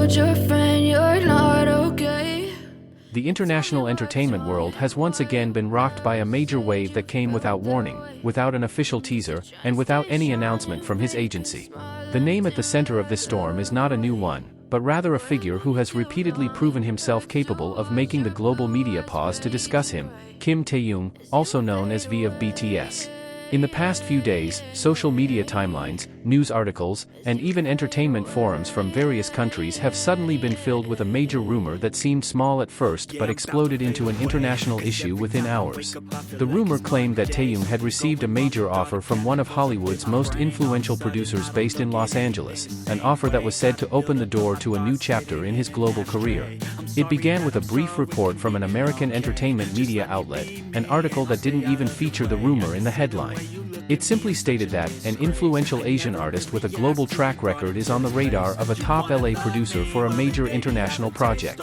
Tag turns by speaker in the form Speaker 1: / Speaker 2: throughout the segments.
Speaker 1: told your friend you're not okay.
Speaker 2: The international entertainment world has once again been rocked by a major wave that came without warning, without an official teaser, and without any announcement from his agency. The name at the center of this storm is not a new one, but rather a figure who has repeatedly proven himself capable of making the global media pause to discuss him, Kim Taehyung, also known as V of BTS. In the past few days, social media timelines, news articles, and even entertainment forums from various countries have suddenly been filled with a major rumor that seemed small at first but exploded into an international issue within hours. The rumor claimed that Taehyung had received a major offer from one of Hollywood's most influential producers based in Los Angeles, an offer that was said to open the door to a new chapter in his global career. It began with a brief report from an American entertainment media outlet, an article that didn't even feature the rumor in the headline. It simply stated that an influential Asian artist with a global track record is on the radar of a top LA producer for a major international project.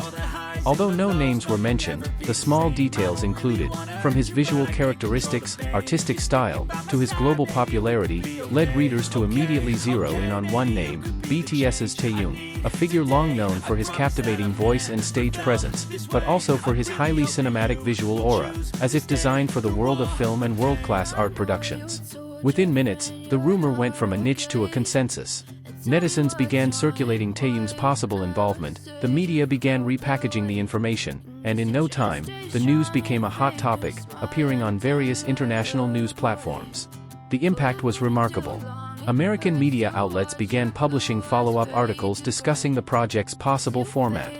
Speaker 2: Although no names were mentioned, the small details included, from his visual characteristics, artistic style, to his global popularity, led readers to immediately zero in on one name, BTS's Taehyung, a figure long known for his captivating voice and stage presence, but also for his highly cinematic visual aura, as if designed for the world of film and world-class art productions. Within minutes, the rumor went from a niche to a consensus. Netizens began circulating Taehyung's possible involvement, the media began repackaging the information, and in no time, the news became a hot topic, appearing on various international news platforms. The impact was remarkable. American media outlets began publishing follow-up articles discussing the project's possible format.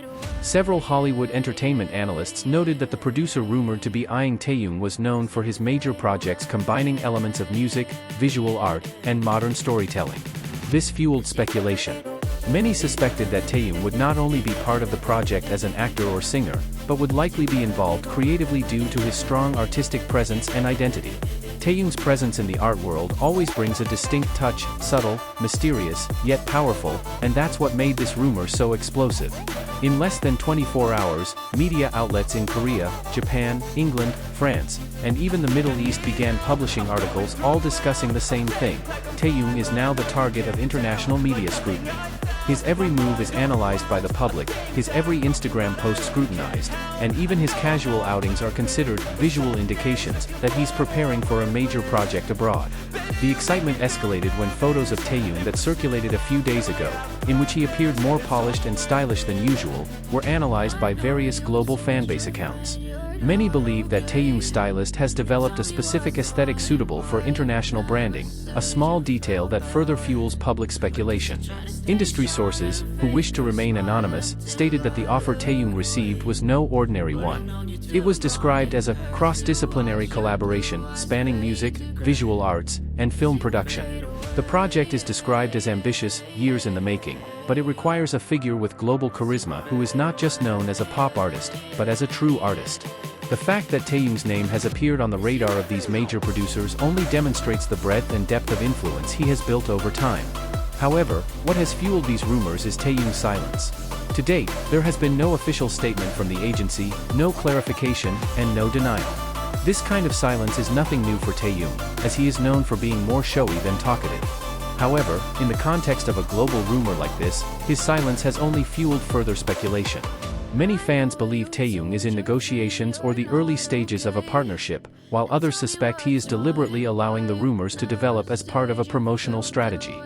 Speaker 2: Several Hollywood entertainment analysts noted that the producer rumored to be eyeing Taehyung was known for his major projects combining elements of music, visual art, and modern storytelling. This fueled speculation. Many suspected that Taehyung would not only be part of the project as an actor or singer, but would likely be involved creatively due to his strong artistic presence and identity. Taehyung's presence in the art world always brings a distinct touch, subtle, mysterious, yet powerful, and that's what made this rumor so explosive. In less than 24 hours, media outlets in Korea, Japan, England, France, and even the Middle East began publishing articles all discussing the same thing. Taehyung is now the target of international media scrutiny. His every move is analyzed by the public, his every Instagram post scrutinized, and even his casual outings are considered visual indications that he's preparing for a major project abroad. The excitement escalated when photos of Taehyung that circulated a few days ago, in which he appeared more polished and stylish than usual, were analyzed by various global fanbase accounts. Many believe that Taehyung's stylist has developed a specific aesthetic suitable for international branding, a small detail that further fuels public speculation. Industry sources, who wish to remain anonymous, stated that the offer Taehyung received was no ordinary one. It was described as a cross-disciplinary collaboration spanning music, visual arts, and film production. The project is described as ambitious, years in the making, but it requires a figure with global charisma who is not just known as a pop artist, but as a true artist. The fact that Taehyung's name has appeared on the radar of these major producers only demonstrates the breadth and depth of influence he has built over time. However, what has fueled these rumors is Taehyung's silence. To date, there has been no official statement from the agency, no clarification, and no denial. This kind of silence is nothing new for Taehyung, as he is known for being more showy than talkative. However, in the context of a global rumor like this, his silence has only fueled further speculation. Many fans believe Taehyung is in negotiations or the early stages of a partnership, while others suspect he is deliberately allowing the rumors to develop as part of a promotional strategy.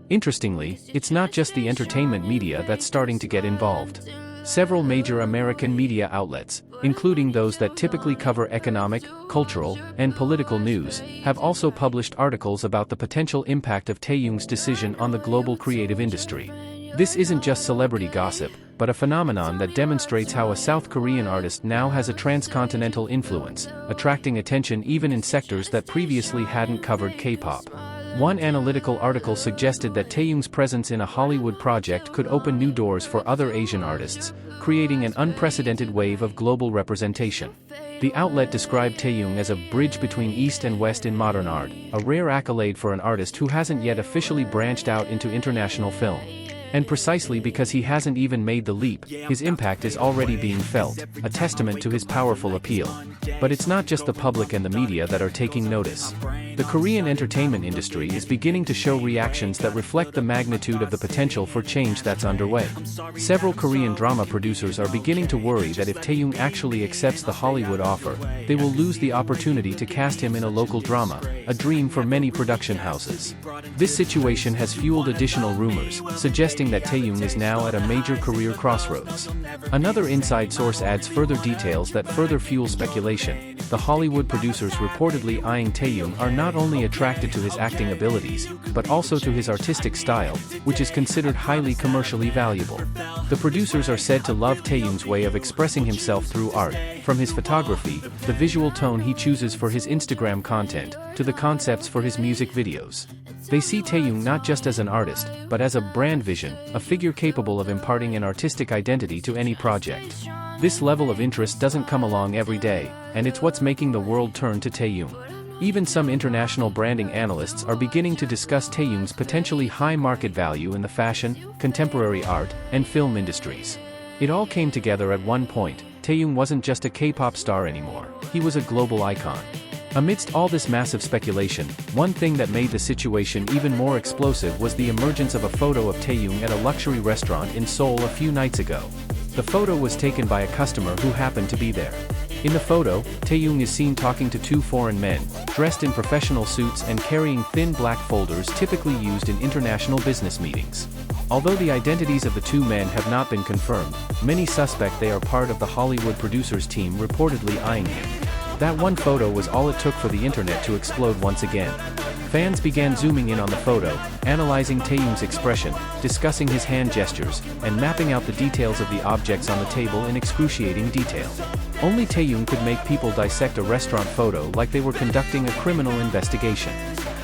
Speaker 2: Interestingly, it's not just the entertainment media that's starting to get involved. Several major American media outlets, including those that typically cover economic, cultural, and political news, have also published articles about the potential impact of Taehyung's decision on the global creative industry. This isn't just celebrity gossip, but a phenomenon that demonstrates how a South Korean artist now has a transcontinental influence, attracting attention even in sectors that previously hadn't covered K-pop. One analytical article suggested that Taehyung's presence in a Hollywood project could open new doors for other Asian artists, creating an unprecedented wave of global representation. The outlet described Taehyung as a bridge between East and West in modern art, a rare accolade for an artist who hasn't yet officially branched out into international film. And precisely because he hasn't even made the leap, his impact is already being felt, a testament to his powerful appeal. But it's not just the public and the media that are taking notice. The Korean entertainment industry is beginning to show reactions that reflect the magnitude of the potential for change that's underway. Several Korean drama producers are beginning to worry that if Taehyung actually accepts the Hollywood offer, they will lose the opportunity to cast him in a local drama, a dream for many production houses. This situation has fueled additional rumors, suggesting that Taehyung is now at a major career crossroads. Another inside source adds further details that further fuel speculation. The Hollywood producers reportedly eyeing Taehyung are not only attracted to his acting abilities, but also to his artistic style, which is considered highly commercially valuable. The producers are said to love Taehyung's way of expressing himself through art, from his photography, the visual tone he chooses for his Instagram content, to the concepts for his music videos. They see Taehyung not just as an artist, but as a brand vision, a figure capable of imparting an artistic identity to any project. This level of interest doesn't come along every day, and it's what's making the world turn to Taehyung. Even some international branding analysts are beginning to discuss Taehyung's potentially high market value in the fashion, contemporary art, and film industries. It all came together at one point. Taehyung wasn't just a K-pop star anymore, he was a global icon. Amidst all this massive speculation, one thing that made the situation even more explosive was the emergence of a photo of Taehyung at a luxury restaurant in Seoul a few nights ago. The photo was taken by a customer who happened to be there. In the photo, Taehyung is seen talking to two foreign men, dressed in professional suits and carrying thin black folders typically used in international business meetings. Although the identities of the two men have not been confirmed, many suspect they are part of the Hollywood producers team reportedly eyeing him. That one photo was all it took for the internet to explode once again. Fans began zooming in on the photo, analyzing Taehyung's expression, discussing his hand gestures, and mapping out the details of the objects on the table in excruciating detail. Only Taehyung could make people dissect a restaurant photo like they were conducting a criminal investigation.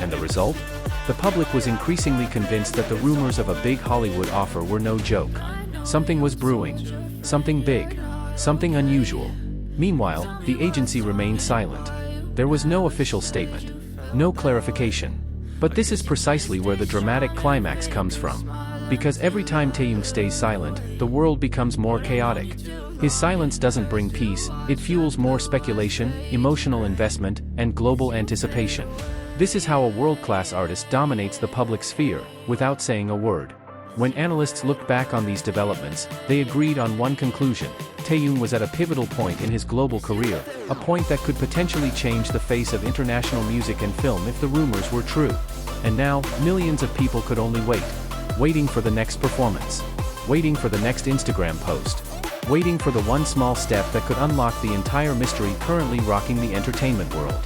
Speaker 2: And the result? The public was increasingly convinced that the rumors of a big Hollywood offer were no joke. Something was brewing. Something big. Something unusual. Meanwhile, the agency remained silent. There was no official statement. No clarification. But this is precisely where the dramatic climax comes from. Because every time Taehyung stays silent, the world becomes more chaotic. His silence doesn't bring peace, it fuels more speculation, emotional investment, and global anticipation. This is how a world-class artist dominates the public sphere, without saying a word. When analysts looked back on these developments, they agreed on one conclusion: Taehyung was at a pivotal point in his global career, a point that could potentially change the face of international music and film if the rumors were true. And now, millions of people could only wait. Waiting for the next performance. Waiting for the next Instagram post. Waiting for the one small step that could unlock the entire mystery currently rocking the entertainment world.